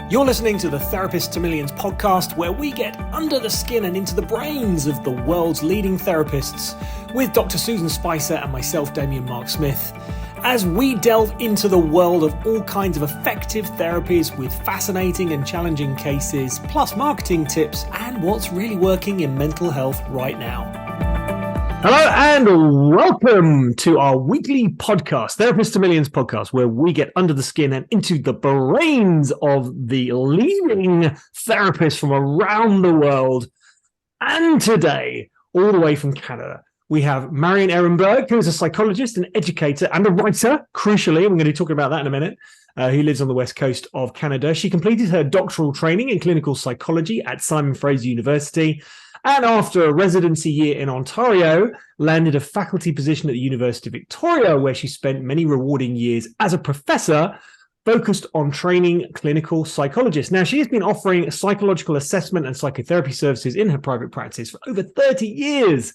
You're listening to the Therapist to Millions podcast, where we get under the skin and into the brains of the world's leading therapists with Dr. Susan Spicer and myself, Damien Mark Smith, as we delve into the world of all kinds of effective therapies with fascinating and challenging cases, plus marketing tips and what's really working in mental health right now. Hello and welcome to our weekly podcast, Therapist to Millions podcast, where we get under the skin and into the brains of the leading therapists from around the world. And today, all the way from Canada, we have Marion Ehrenberg, who is a psychologist, an educator, and a writer, crucially. We're going to be talking about that in a minute. Who lives on the west coast of Canada. She completed her doctoral training in clinical psychology at Simon Fraser University, and after a residency year in Ontario, landed a faculty position at the University of Victoria, where she spent many rewarding years as a professor focused on training clinical psychologists. Now, she has been offering psychological assessment and psychotherapy services in her private practice for over 30 years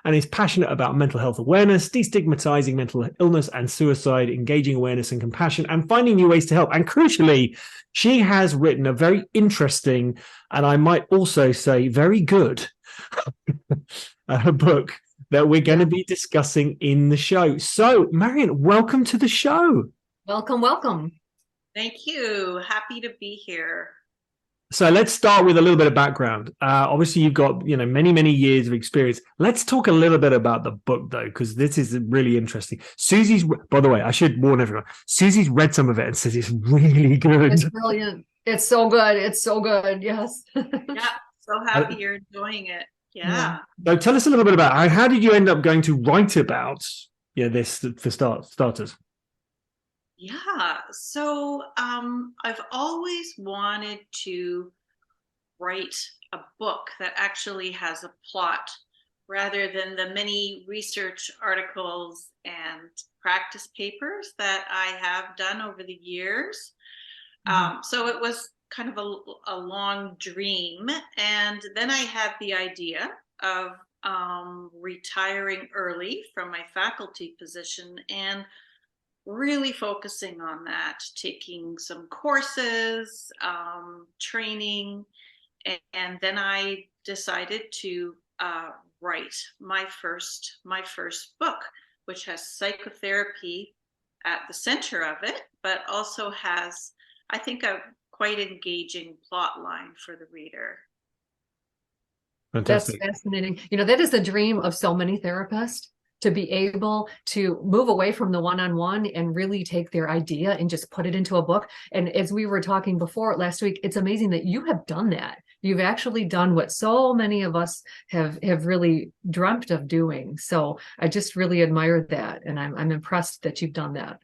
and is passionate about mental health awareness, de-stigmatizing mental illness and suicide, engaging awareness and compassion, and finding new ways to help. And crucially, she has written a very interesting, and I might also say very good, book that we're going to be discussing in the show. So, Marion, welcome to the show. Welcome, welcome. Thank you. Happy to be here. So let's start with a little bit of background. Obviously, you've got many years of experience. Let's talk a little bit about the book, though, because this is really interesting. Susie's, by the way, I should warn everyone. Susie's read some of it and says it's really good. It's brilliant. It's so good. It's so good. Yes. Yeah. So happy you're enjoying it. Yeah. So tell us a little bit about how did you end up going to write about this for starters? Yeah. So I've always wanted to write a book that actually has a plot rather than the many research articles and practice papers that I have done over the years. So it was kind of a long dream. And then I had the idea of retiring early from my faculty position and really focusing on that, taking some courses, training, and then I decided to write my first book, which has psychotherapy at the center of it, but also has, I think, a quite engaging plot line for the reader. Fantastic. That's fascinating. That is the dream of so many therapists, to be able to move away from the one-on-one and really take their idea and just put it into a book. And as we were talking before last week, it's amazing that you have done that. You've actually done what so many of us have really dreamt of doing. So I just really admire that. And I'm impressed that you've done that.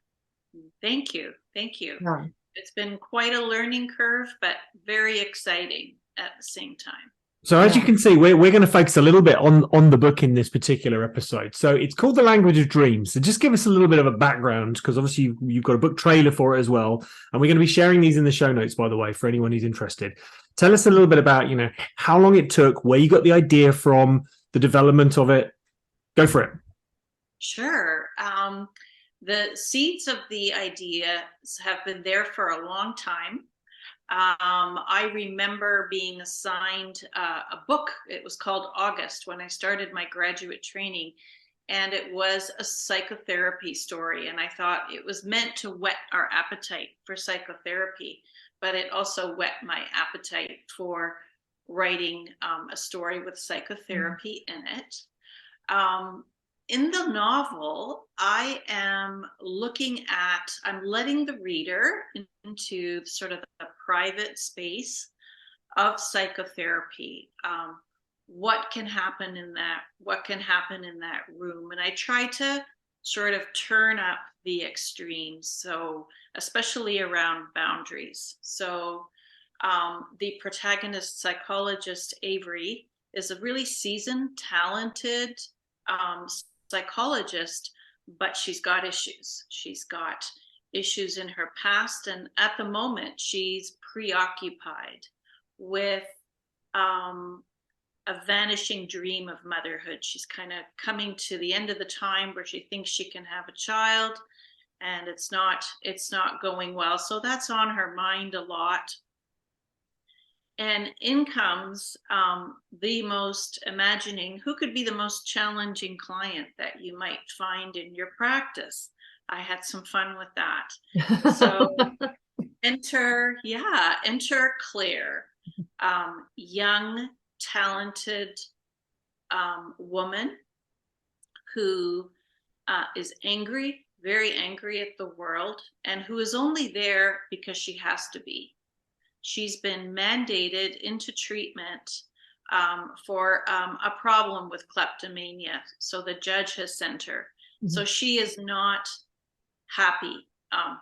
Thank you. Thank you. Yeah. It's been quite a learning curve, but very exciting at the same time. So as you can see, we're going to focus a little bit on the book in this particular episode. So it's called The Language of Dreams. So just give us a little bit of a background, because obviously you've got a book trailer for it as well. And we're going to be sharing these in the show notes, by the way, for anyone who's interested. Tell us a little bit about, how long it took, where you got the idea from, the development of it. Go for it. Sure. The seeds of the idea have been there for a long time. I remember being assigned a book. It was called August when I started my graduate training, and it was a psychotherapy story. And I thought it was meant to whet our appetite for psychotherapy, but it also whet my appetite for writing a story with psychotherapy in it. In the novel, I'm letting the reader into sort of the private space of psychotherapy. What can happen in that room? And I try to sort of turn up the extremes. So especially around boundaries. So the protagonist psychologist, Avery, is a really seasoned, talented psychologist, but she's got issues. She's got issues in her past, and at the moment she's preoccupied with a vanishing dream of motherhood. She's kind of coming to the end of the time where she thinks she can have a child, and it's not going well. So that's on her mind a lot. And in comes imagining who could be the most challenging client that you might find in your practice. I had some fun with that. So enter Claire, young, talented woman who is angry, very angry at the world, and who is only there because she has to be. She's been mandated into treatment for a problem with kleptomania. So the judge has sent her. Mm-hmm. So she is not happy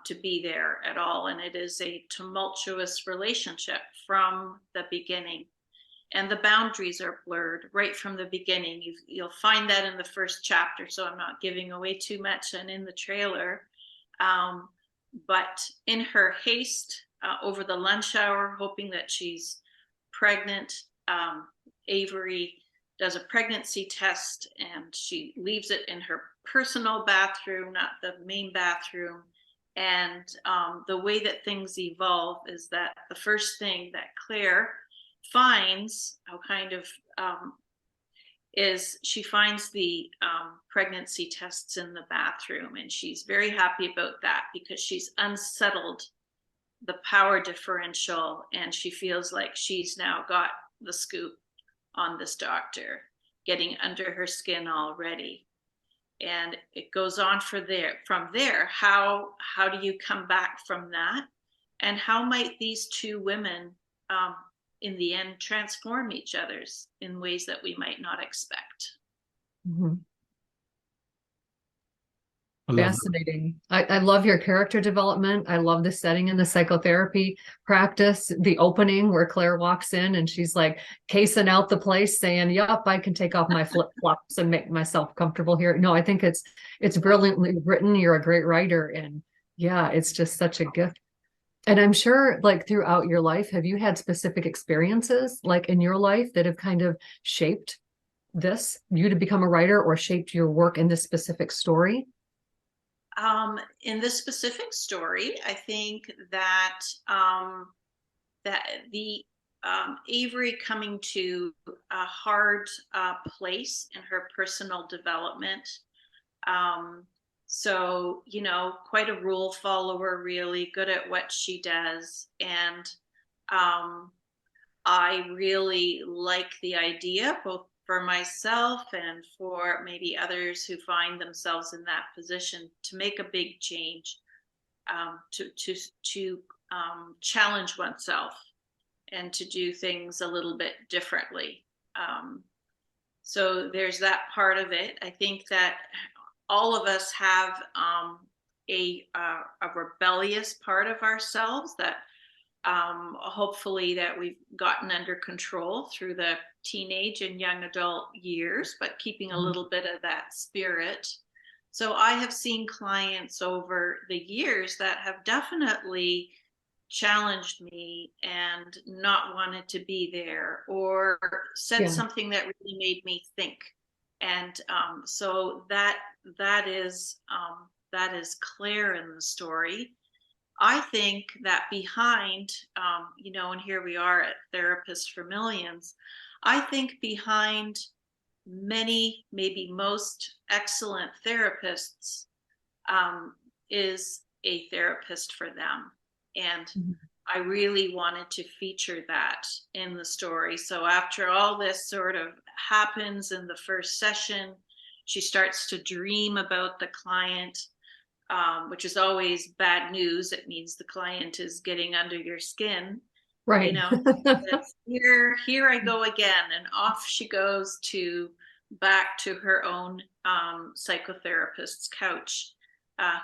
to be there at all. And it is a tumultuous relationship from the beginning. And the boundaries are blurred right from the beginning. You'll find that in the first chapter, so I'm not giving away too much, and in the trailer. But in her haste over the lunch hour, hoping that she's pregnant, Avery does a pregnancy test, and she leaves it in her personal bathroom, not the main bathroom. And the way that things evolve is that the first thing that Claire finds is she finds the pregnancy tests in the bathroom, and she's very happy about that because she's unsettled the power differential, and she feels like she's now got the scoop on this doctor, getting under her skin already. And it goes on from there. How do you come back from that, and how might these two women in the end transform each other's in ways that we might not expect? Mm-hmm. Fascinating. I love your character development. I love the setting in the psychotherapy practice, the opening where Claire walks in and she's like casing out the place saying, yup, I can take off my flip-flops and make myself comfortable here. No, I think it's brilliantly written. You're a great writer. And yeah, it's just such a gift. And I'm sure, like, throughout your life, have you had specific experiences, like in your life, that have kind of shaped you to become a writer, or shaped your work in this specific story? In this specific story, I think that the Avery coming to a hard place in her personal development. So, quite a rule follower, really good at what she does. And I really like the idea, both for myself and for maybe others who find themselves in that position, to make a big change, to challenge oneself and to do things a little bit differently. So there's that part of it. I think that all of us have a rebellious part of ourselves that hopefully that we've gotten under control through the teenage and young adult years, but keeping a little bit of that spirit. So I have seen clients over the years that have definitely challenged me and not wanted to be there, or said something that really made me think. And so that is Claire in the story. I think that behind, and here we are at Therapists for Millions, I think behind many, maybe most excellent therapists is a therapist for them. And I really wanted to feature that in the story. So after all this sort of happens in the first session, she starts to dream about the client, which is always bad news. It means the client is getting under your skin. Right. Here I go again. And off she goes back to her own psychotherapist's couch,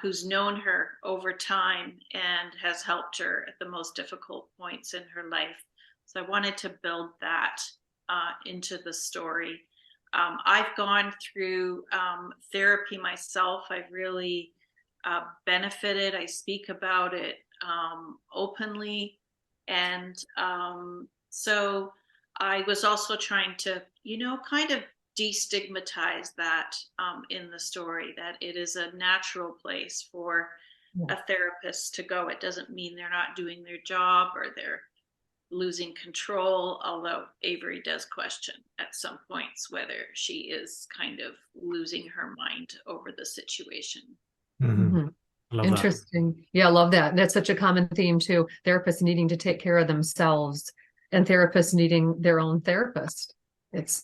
who's known her over time and has helped her at the most difficult points in her life. So I wanted to build that into the story. I've gone through therapy myself. I've really benefited. I speak about it openly. And so I was also trying to, kind of destigmatize that in the story, that it is a natural place for a therapist to go. It doesn't mean they're not doing their job or they're losing control, although Avery does question at some points whether she is kind of losing her mind over the situation. Mm-hmm. Love Interesting. That. Yeah, I love that. That's such a common theme too. Therapists needing to take care of themselves and therapists needing their own therapist. It's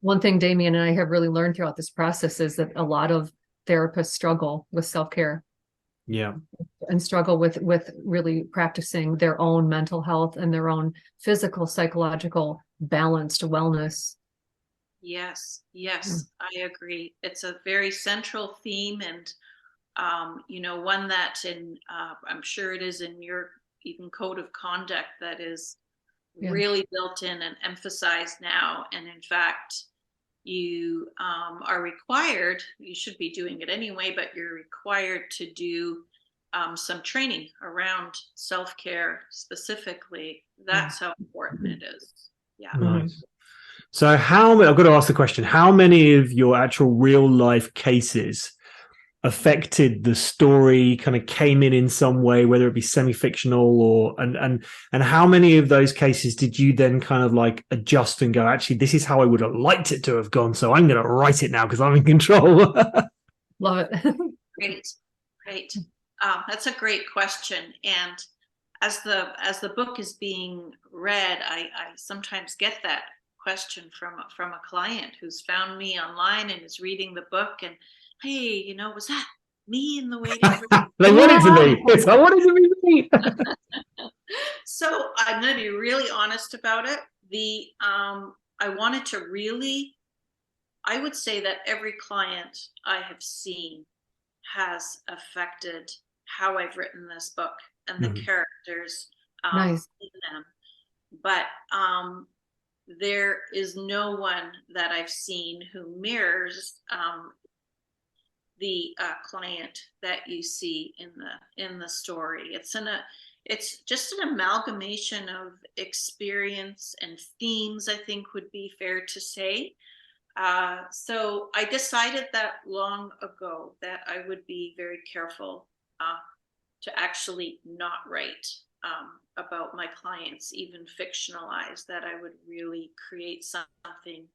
one thing Damien and I have really learned throughout this process is that a lot of therapists struggle with self-care. Yeah. And struggle with really practicing their own mental health and their own physical, psychological, balanced wellness. Yes, I agree. It's a very central theme, and one that I'm sure it is in your even code of conduct that is really built in and emphasized now. And in fact, you are required, you should be doing it anyway, but you're required to do some training around self-care specifically. That's how important it is. Yeah. Nice. So I've got to ask the question, how many of your actual real life cases affected the story, kind of came in some way, whether it be semi-fictional or and how many of those cases did you then kind of like adjust and go, actually, this is how I would have liked it to have gone, so I'm going to write it now because I'm in control? Love it. Great. That's a great question. And as the book is being read, I sometimes get that question from a client who's found me online and is reading the book, and hey, was that me in the waiting room? They want it to be. Yes, I want it to be me. So I'm going to be really honest about it. I wanted to really, I would say that every client I have seen has affected how I've written this book and the characters nice. in them. But there is no one that I've seen who mirrors the client that you see in the story. It's just an amalgamation of experience and themes, I think would be fair to say. So I decided that long ago that I would be very careful to actually not write about my clients, even fictionalized, that I would really create something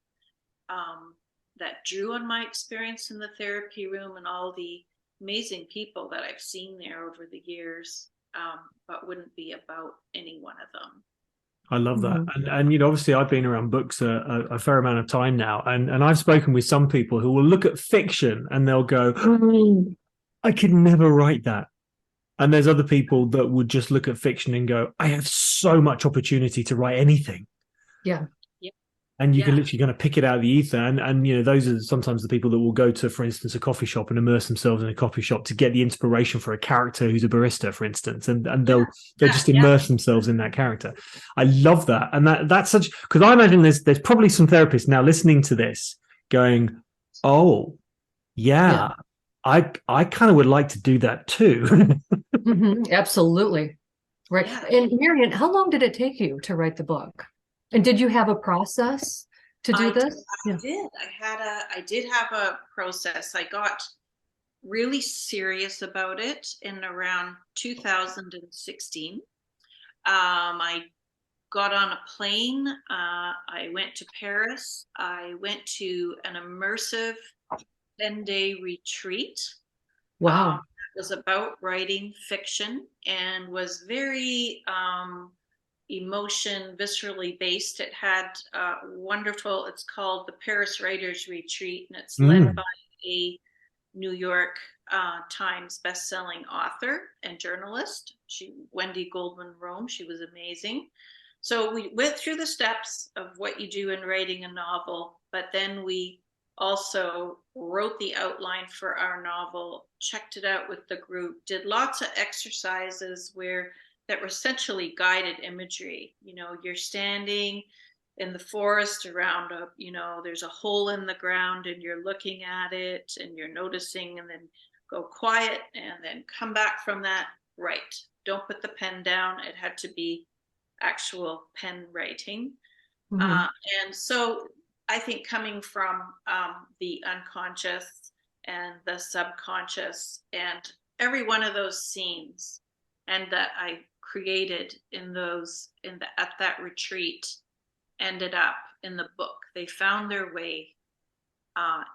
that drew on my experience in the therapy room and all the amazing people that I've seen there over the years, but wouldn't be about any one of them. I love that. And obviously I've been around books a fair amount of time now, and I've spoken with some people who will look at fiction and they'll go, I could never write that. And there's other people that would just look at fiction and go, I have so much opportunity to write anything. Yeah. And you can literally kind of pick it out of the ether. And those are sometimes the people that will go to, for instance, a coffee shop and immerse themselves in a coffee shop to get the inspiration for a character who's a barista, for instance. And they'll just immerse themselves in that character. I love that. And that's such, because I imagine there's probably some therapists now listening to this going, oh, yeah. I kind of would like to do that too. Absolutely. Right. Yeah. And Marion, how long did it take you to write the book? And did you have a process to do this? I did. I did have a process. I got really serious about it in around 2016. I got on a plane. I went to Paris. I went to an immersive 10-day retreat. Wow. It was about writing fiction and was very emotion, viscerally based. It had wonderful, it's called the Paris Writers Retreat, and it's led by a New York Times bestselling author and journalist, Wendy Goldman Rome. She was amazing. So we went through the steps of what you do in writing a novel, but then we also wrote the outline for our novel, checked it out with the group, did lots of exercises that were essentially guided imagery. You're standing in the forest around there's a hole in the ground and you're looking at it and you're noticing, and then go quiet and then come back from that. Right. Don't put the pen down. It had to be actual pen writing. And so I think coming from the unconscious and the subconscious and every one of those scenes, and that I created at that retreat ended up in the book. They found their way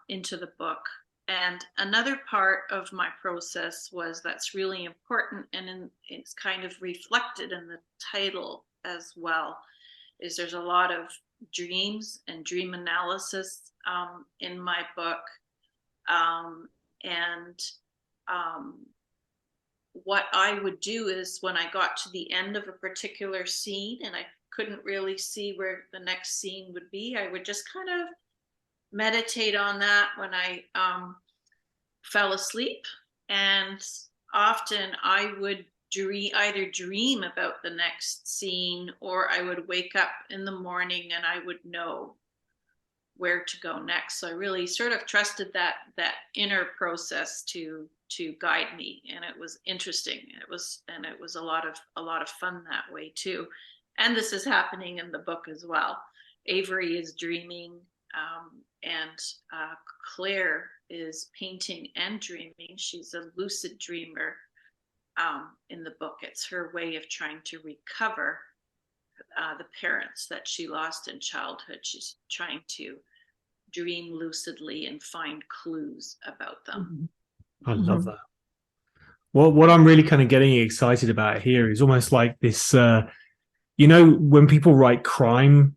into the book. And another part of my process that's really important, and it's kind of reflected in the title as well, is there's a lot of dreams and dream analysis in my book. What I would do is, when I got to the end of a particular scene and I couldn't really see where the next scene would be, I would just kind of meditate on that when I fell asleep. And often I would either dream about the next scene, or I would wake up in the morning and I would know where to go next. So I really sort of trusted that inner process to guide me, and it was interesting. It was a lot of fun that way too. And this is happening in the book as well. Avery is dreaming, and Claire is painting and dreaming. She's a lucid dreamer in the book. It's her way of trying to recover the parents that she lost in childhood. She's trying to dream lucidly and find clues about them. I love that. Well, what I'm really kind of getting excited about here is almost like this, when people write crime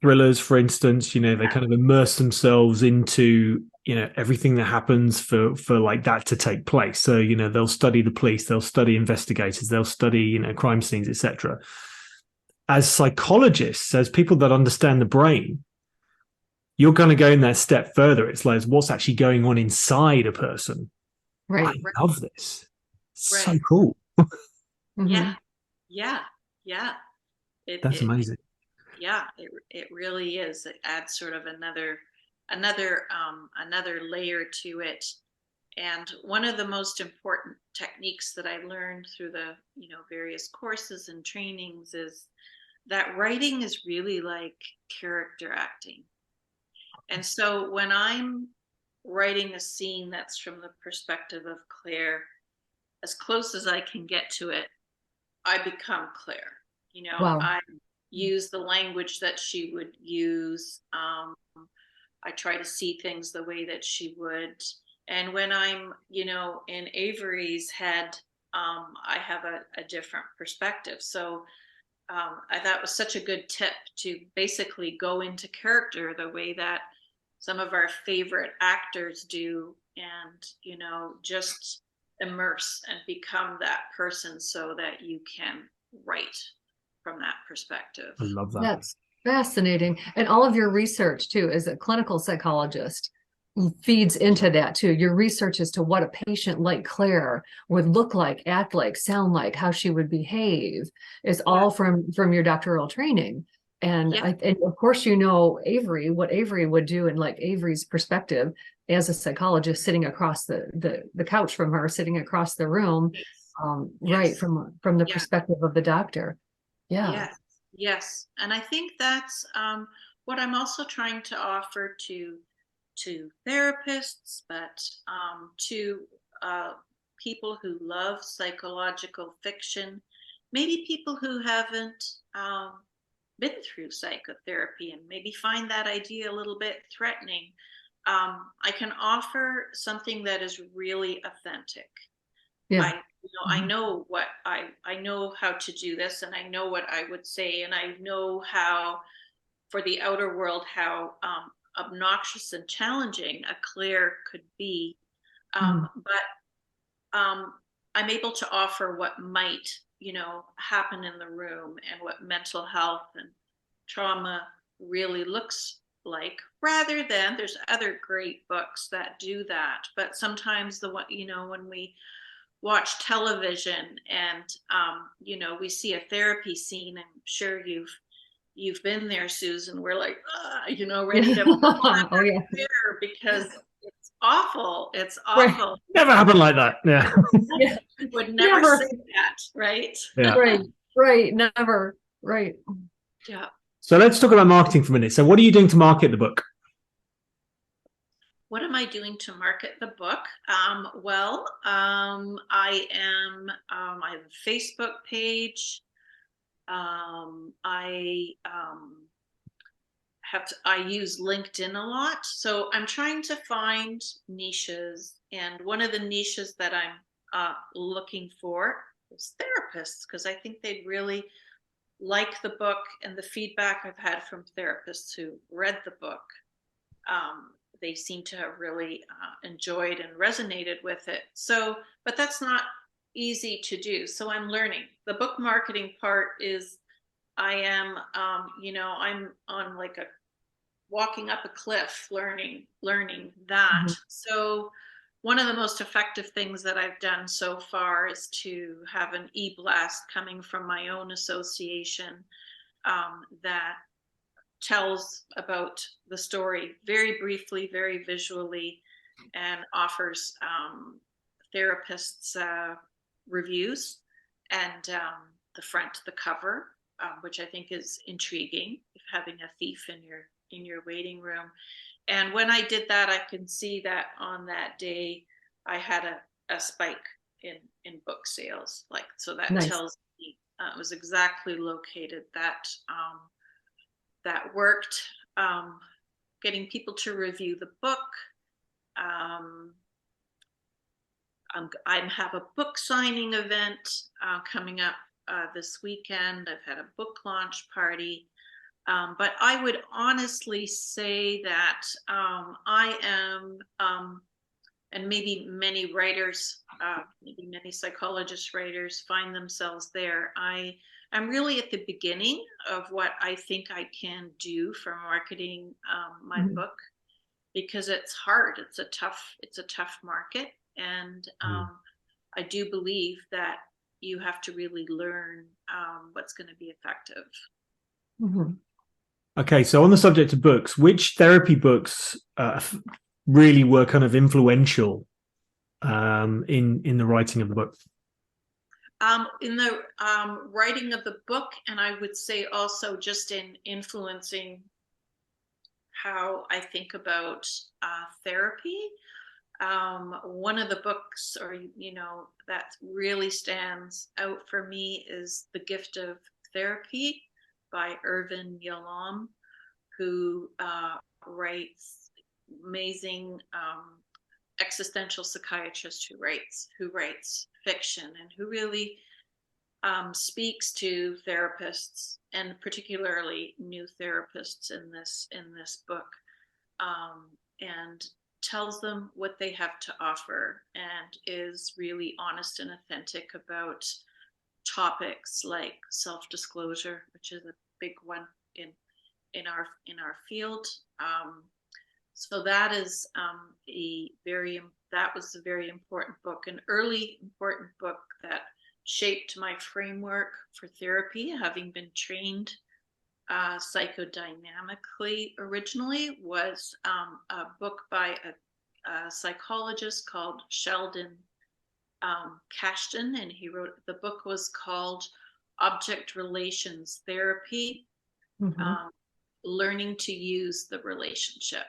thrillers, for instance, they kind of immerse themselves into, everything that happens for like that to take place. So, they'll study the police, they'll study investigators, they'll study, crime scenes, etc. As psychologists, as people that understand the brain, you're going to go in that step further. It's like, what's actually going on inside a person. Right. I love this. It's Right. so cool. Yeah. That's amazing. Yeah, it really is. It adds sort of another layer to it. And one of the most important techniques that I learned through the various courses and trainings is that writing is really like character acting. And so when I'm writing a scene that's from the perspective of Claire, as close as I can get to it, I become Claire. Wow. I use the language that she would use. I try to see things the way that she would. And when I'm, in Avery's head, I have a different perspective. So I thought it was such a good tip to basically go into character the way that some of our favorite actors do, and, just immerse and become that person so that you can write from that perspective. I love that. That's fascinating. And all of your research too, as a clinical psychologist, feeds into that too. Your research as to what a patient like Claire would look like, act like, sound like, how she would behave is all from your doctoral training. And and of course, Avery, what Avery would do, and like Avery's perspective as a psychologist sitting across the couch from her, sitting across the room, right, from the perspective of the doctor. Yes. And I think that's what I'm also trying to offer to therapists, but to people who love psychological fiction, maybe people who haven't been through psychotherapy and maybe find that idea a little bit threatening. I can offer something that is really authentic. Yeah. I know what I know how to do this, and I know what I would say, and I know how, for the outer world, how obnoxious and challenging a Claire could be. But I'm able to offer what might, happen in the room, and what mental health and trauma really looks like, rather than, there's other great books that do that. But sometimes when we watch television and, we see a therapy scene, and I'm sure you've been there, Susan, we're like, ready to because it's awful. It's awful. Right. Never happened like that. Yeah. Would never say that, right? Yeah. Right. Never. Right. Yeah. So let's talk about marketing for a minute. So what are you doing to market the book? what am I doing to market the book? I have a Facebook page. I use LinkedIn a lot. So I'm trying to find niches. And one of the niches that I'm looking for is therapists, because I think they'd really like the book, and the feedback I've had from therapists who read the book, they seem to have really enjoyed and resonated with it. So, but that's not easy to do. So I'm learning. The book marketing part is, I'm on like a walking up a cliff, learning that. Mhm. So one of the most effective things that I've done so far is to have an e-blast coming from my own association that tells about the story very briefly, very visually, and offers therapists reviews and the front, the cover, which I think is intriguing, having a thief in your waiting room. And when I did that, I can see that on that day I had a spike in book sales. Like, so that Nice. tells me it was exactly located that that worked. Getting people to review the book. I have a book signing event coming up this weekend. I've had a book launch party. But I would honestly say that I am, and maybe many writers, maybe many psychologist writers find themselves there. I'm really at the beginning of what I think I can do for marketing my Mhm. book, because it's hard. It's a tough market, and I do believe that you have to really learn what's going to be effective. Mhm. Okay, so on the subject of books, which therapy books really were kind of influential in the writing of the book? In the writing of the book, and I would say also just in influencing how I think about therapy. One of the books, or that really stands out for me is The Gift of Therapy by Irvin Yalom, who writes amazing existential psychiatrist who writes fiction, and who really speaks to therapists, and particularly new therapists in this book, and tells them what they have to offer, and is really honest and authentic about topics like self-disclosure, which is a big one in our field. So that is that was a very important book, an early important book that shaped my framework for therapy, having been trained psychodynamically originally, was a book by a psychologist called Sheldon Cashton, and the book was called Object Relations Therapy, Mhm. Learning to Use the Relationship.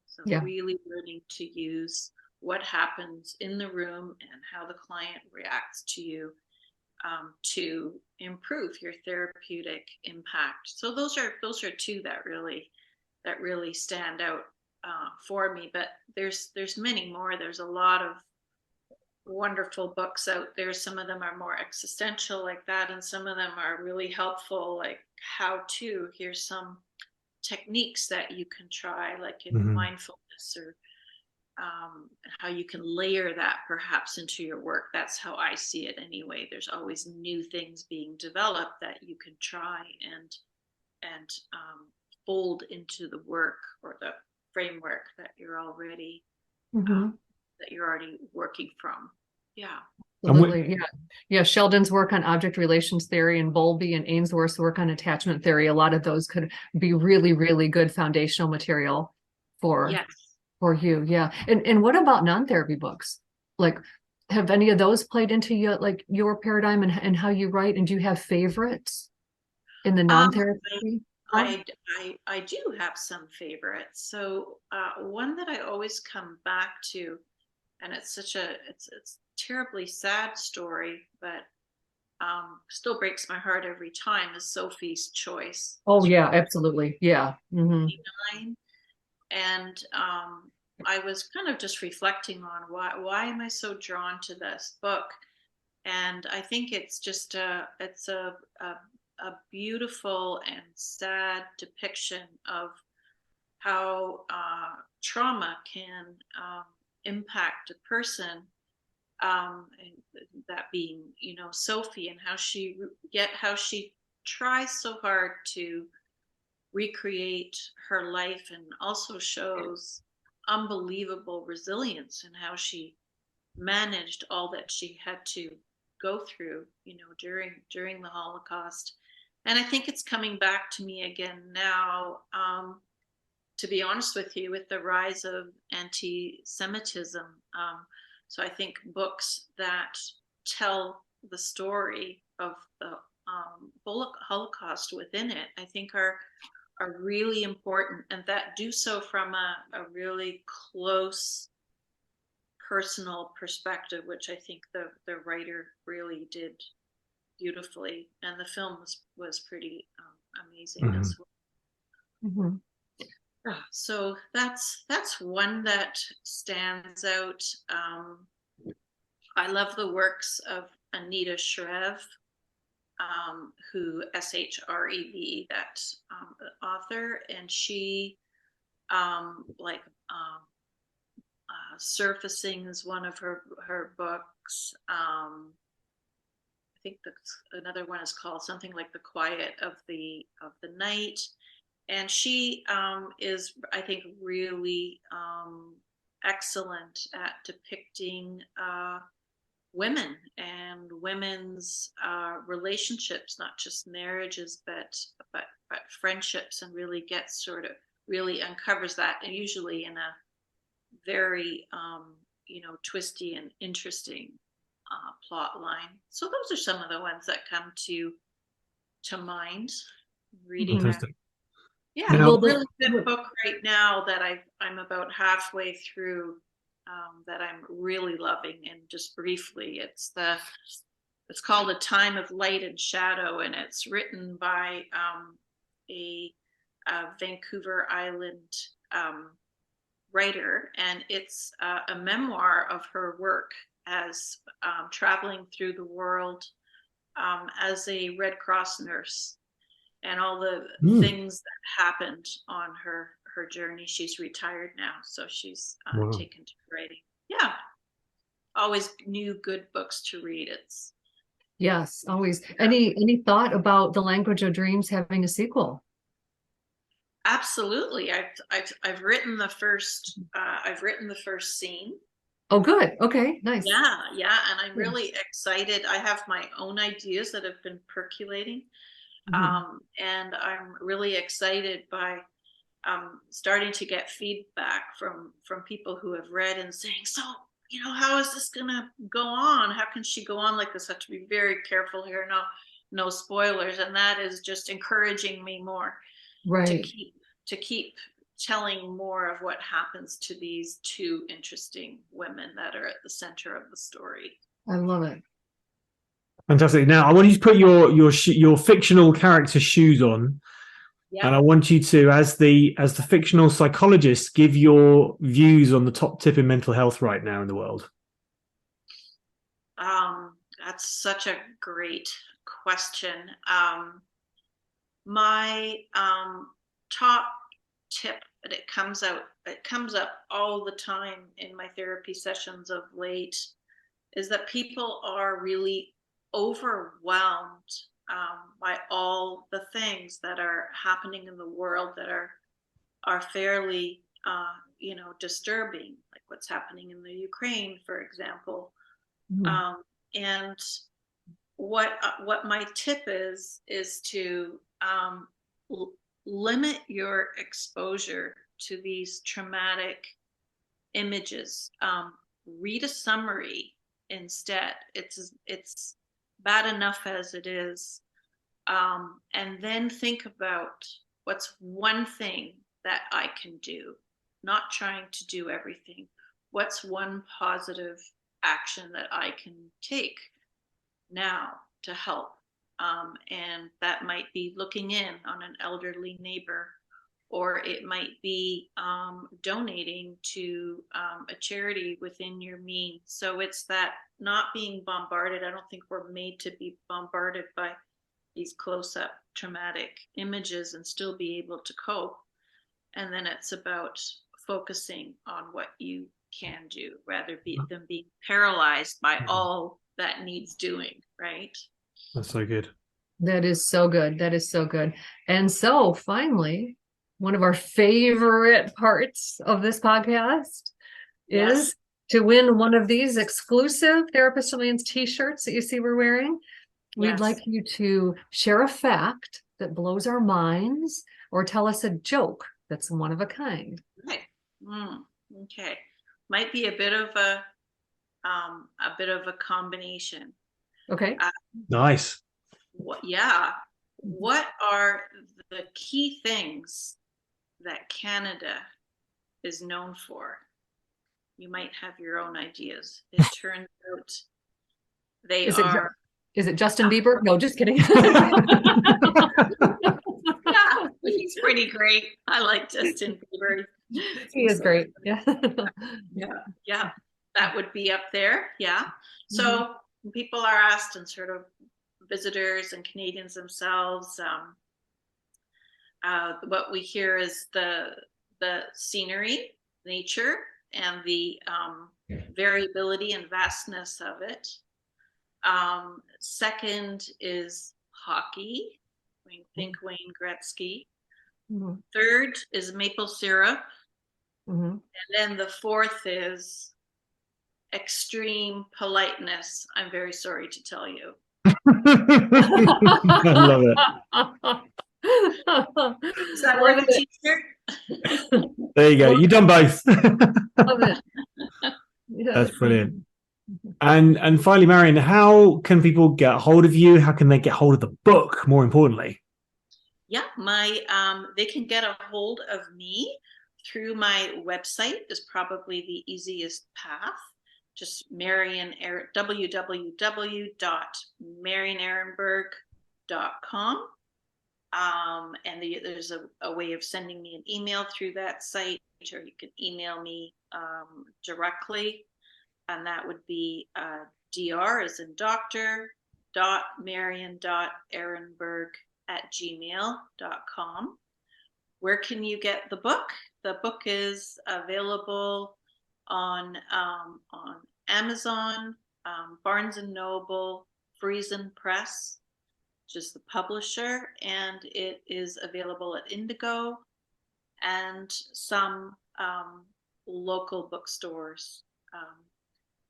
So Yeah. really learning to use what happens in the room and how the client reacts to you, to improve your therapeutic impact. So those are two that really stand out for me. But there's many more. There's a lot of wonderful books out there. Some of them are more existential like that, and some of them are really helpful, like how to. Here's some techniques that you can try, like in mindfulness, or how you can layer that perhaps into your work. That's how I see it anyway. There's always new things being developed that you can try and fold into the work or the framework that you're already Mhm. working from. Yeah. Absolutely. Yeah. Yeah. Sheldon's work on object relations theory, and Bowlby and Ainsworth's work on attachment theory, a lot of those could be really, really good foundational material for Yes. you. Yeah. And what about non-therapy books? Like, have any of those played into your paradigm and how you write? And do you have favorites in the Um, non-therapy? I do have some favorites. So one that I always come back to, and it's it's terribly sad story, but still breaks my heart every time, is Sophie's Choice. Oh yeah, absolutely. Yeah. Mm-hmm. 1989. And I was kind of just reflecting on why am I so drawn to this book? And I think it's just it's a beautiful and sad depiction of how trauma can impact a person, and that being, you know, Sophie, and how she tries so hard to recreate her life, and also shows unbelievable resilience in how she managed all that she had to go through, you know, during the Holocaust. And I think it's coming back to me again now, to be honest with you, with the rise of anti-Semitism. So I think books that tell the story of the Holocaust within it, I think are really important, and that do so from a really close personal perspective, which I think the writer really did beautifully, and the film was pretty amazing as well. Mm-hmm. So that's one that stands out. I love the works of Anita Shrev, who Shrev, that author, and she Surfacing is one of her books. I think that's another one is called something like The Quiet of the Night, and she is, I think, really excellent at depicting women and women's relationships, not just marriages, but friendships, and really uncovers that, and usually in a very twisty and interesting plot line. So those are some of the ones that come to mind reading. Fantastic. Yeah, a really good book right now that I'm about halfway through, that I'm really loving. And just briefly, it's called A Time of Light and Shadow, and it's written by a Vancouver Island writer, and it's a memoir of her work as traveling through the world as a Red Cross nurse, and all the things that happened on her journey. She's retired now, so she's taken to writing. Yeah, always new good books to read. Yes, always. Any thought about The Language of Dreams having a sequel? Absolutely. I've written the first scene. Oh, good. Okay, nice. Yeah, and I'm really excited. I have my own ideas that have been percolating, and I'm really excited by starting to get feedback from people who have read and saying, so, you know, how is this gonna go on? How can she go on like this? I have to be very careful here. No spoilers, and that is just encouraging me more. Right. To keep telling more of what happens to these two interesting women that are at the center of the story. I love it. Fantastic. Now, I want you to put your fictional character shoes on, and I want you to, as the fictional psychologist, give your views on the top tip in mental health right now in the world. That's such a great question. My top tip, and it comes up all the time in my therapy sessions of late, is that people are really overwhelmed by all the things that are happening in the world that are fairly disturbing, like what's happening in the Ukraine, for example. And what my tip is to limit your exposure to these traumatic images. Read a summary instead. It's bad enough as it is. And then think about What's one thing that I can do? Not trying to do everything. What's one positive action that I can take now to help? And that might be looking in on an elderly neighbor, or it might be donating to a charity within your means. So it's that not being bombarded. I don't think we're made to be bombarded by these close-up traumatic images and still be able to cope. And then it's about focusing on what you can do rather than being paralyzed by all that needs doing, right? That's so good. That is so good. That is so good. And so finally, one of our favorite parts of this podcast is to win one of these exclusive Therapist to Millions t-shirts that you see we're wearing. We'd like you to share a fact that blows our minds or tell us a joke that's one of a kind. Right. Okay. Might be a bit of a combination. Okay. Nice. What are the key things that Canada is known for? You might have your own ideas. It turns out Is it Justin Bieber? No, just kidding. Yeah, he's pretty great. I like Justin Bieber. He is great. Yeah. Yeah. That would be up there. Yeah. So people are asked, and sort of visitors and Canadians themselves, what we hear is the scenery, nature, and the variability and vastness of it. Second is hockey. Think Wayne Gretzky. Third is maple syrup. And then the fourth is extreme politeness. I'm very sorry to tell you. I love it. Is that worth a t-shirt? There you go. You've done both. Love it. That's brilliant. And finally, Marion, how can people get hold of you? How can they get hold of the book, more importantly? Yeah, they can get a hold of me through my website is probably the easiest path. Just www.marionehrenberg.com. And there's a way of sending me an email through that site, or you can email me directly. And that would be dr as in doctor .marion.ehrenberg@gmail.com. Where can you get the book? The book is available on Amazon, Barnes and Noble, Friesen Press, which is the publisher, and it is available at Indigo and some local bookstores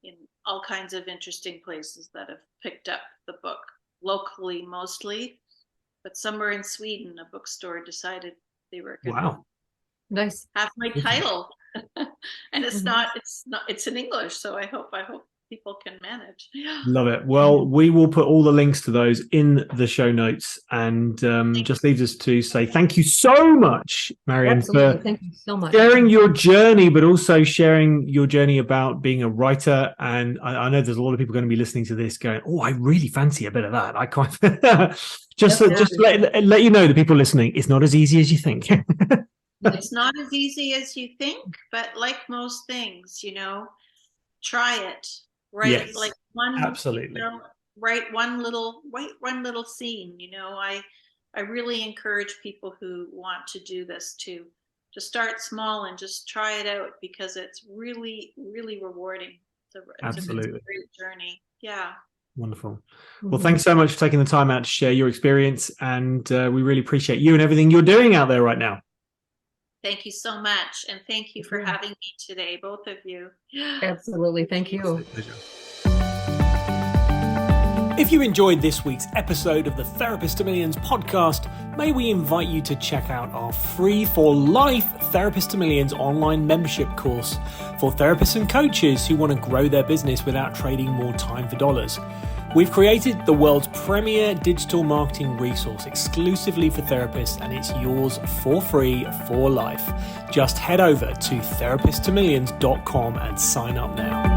in all kinds of interesting places that have picked up the book, locally mostly, but somewhere in Sweden, a bookstore decided they were going to nice have my title. And it's in English, so I hope people can manage. Love it. Well, we will put all the links to those in the show notes, and just leaves us to say thank you so much, Marion, for thank you so much. sharing your journey, but also sharing your journey about being a writer. And I know there's a lot of people going to be listening to this going, oh, I really fancy a bit of that. I can't just let you know, the people listening, it's not as easy as you think. It's not as easy as you think, but like most things, try it. Right, yes, like one, absolutely. Write one little scene. I really encourage people who want to do this to start small and just try it out, because it's really, really rewarding. Absolutely, it's a great journey. Yeah. Wonderful. Well, thanks so much for taking the time out to share your experience, and we really appreciate you and everything you're doing out there right now. Thank you so much. And thank you for having me today, both of you. Absolutely. Thank you. If you enjoyed this week's episode of the Therapist to Millions podcast, may we invite you to check out our free for life Therapist to Millions online membership course for therapists and coaches who want to grow their business without trading more time for dollars. We've created the world's premier digital marketing resource exclusively for therapists, and it's yours for free for life. Just head over to therapisttomillions.com and sign up now.